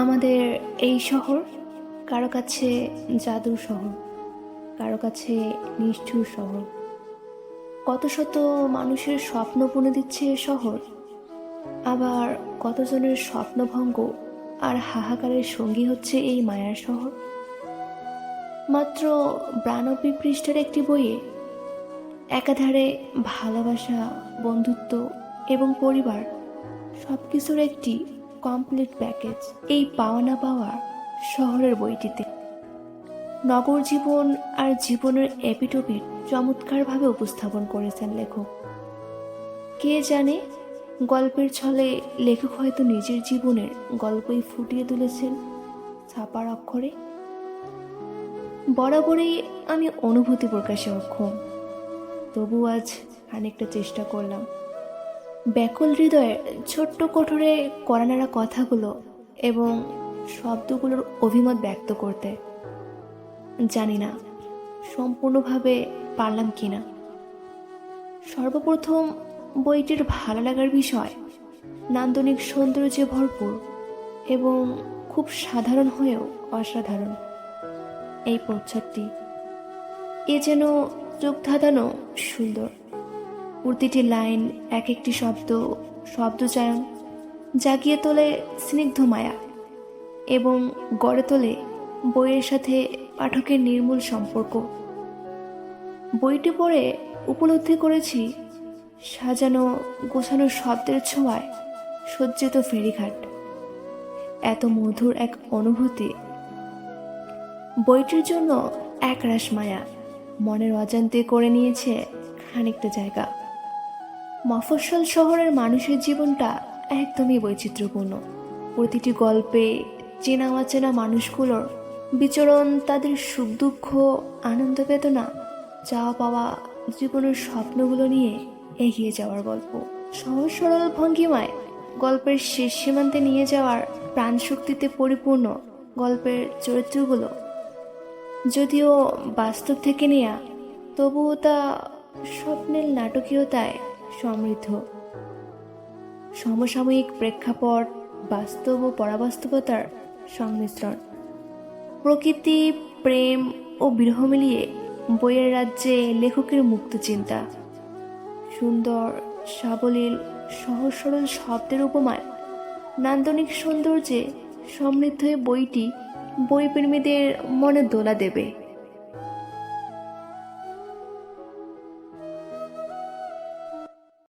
আমাদের এই শহর কারো কাছে জাদুর শহর, কারো কাছে নিষ্ঠুর শহর। কত শত মানুষের স্বপ্ন বুনে দিচ্ছে এ শহর, আবার কতজনের স্বপ্নভঙ্গ আর হাহাকারের সঙ্গী হচ্ছে এই মায়ার শহর। মাত্র 92 পৃষ্ঠার একটি বইয়ে একাধারে ভালোবাসা, বন্ধুত্ব এবং পরিবার সবকিছুর একটি কমপ্লিট প্যাকেজ এই পাওয়া না পাওয়া শহরের বইটিতে। নগর জীবন আর জীবনের এপিটোপিট চমৎকারভাবে উপস্থাপন করেছেন লেখক। কে জানে, গল্পের ছলে লেখক হয়তো নিজের জীবনের গল্পই ফুটিয়ে তুলেছেন ছাপার অক্ষরে। বরাবরই আমি অনুভূতি প্রকাশে অক্ষম, তবু আজ খানিকটা চেষ্টা করলাম ব্যাকুল হৃদয়ের ছোট্ট কোঠরে কড়ানাড়া কথাগুলো এবং শব্দগুলোর অভিমত ব্যক্ত করতে। জানি না সম্পূর্ণভাবে পারলাম কিনা। সর্বপ্রথম বইটির ভালো লাগার বিষয় নান্দনিক সৌন্দর্যে ভরপুর এবং খুব সাধারণ হয়েও অসাধারণ এই প্রচ্ছদটি। এ যেন চোখ ধাঁধানো সুন্দর। প্রতিটি লাইন এক একটি শব্দচয়ন জাগিয়ে তোলে স্নিগ্ধ মায়া এবং গড়ে তোলে বইয়ের সাথে পাঠকের নির্মূল সম্পর্ক। বইটি পড়ে উপলব্ধি করেছি সাজানো গোছানো শব্দের ছোঁয়ায় সজ্জিত ফেরিঘাট। এত মধুর এক অনুভূতি। বইটির জন্য একরাশ মায়া মনের অজান্তে করে নিয়েছে খানিকটা জায়গা। মফস্বল শহরের মানুষের জীবনটা একদমই বৈচিত্র্যপূর্ণ। প্রতিটি গল্পে চেনা অচেনা মানুষগুলোর বিচরণ, তাদের সুখ দুঃখ, আনন্দ বেদনা, চাওয়া পাওয়া, জীবনের স্বপ্নগুলো নিয়ে এগিয়ে যাওয়ার গল্প। সহজ সরল ভঙ্গিমায় গল্পের শেষ সীমান্তে নিয়ে যাওয়ার প্রাণশক্তিতে পরিপূর্ণ গল্পের চরিত্রগুলো যদিও বাস্তব থেকে নেয়া, তবুও তা স্বপ্নের নাটকীয়তায় সমৃদ্ধ। সমসাময়িক প্রেক্ষাপট, বাস্তব ও পরাবাস্তবতার সংমিশ্রণ, প্রকৃতি, প্রেম ও বিরহ মিলিয়ে বইয়ের রাজ্যে লেখকের মুক্ত চিন্তা। সুন্দর, সাবলীল, সহজ সরল শব্দের উপমায় নান্দনিক সৌন্দর্যে সমৃদ্ধ বইটি বইপ্রেমীদের মনে দোলা দেবে।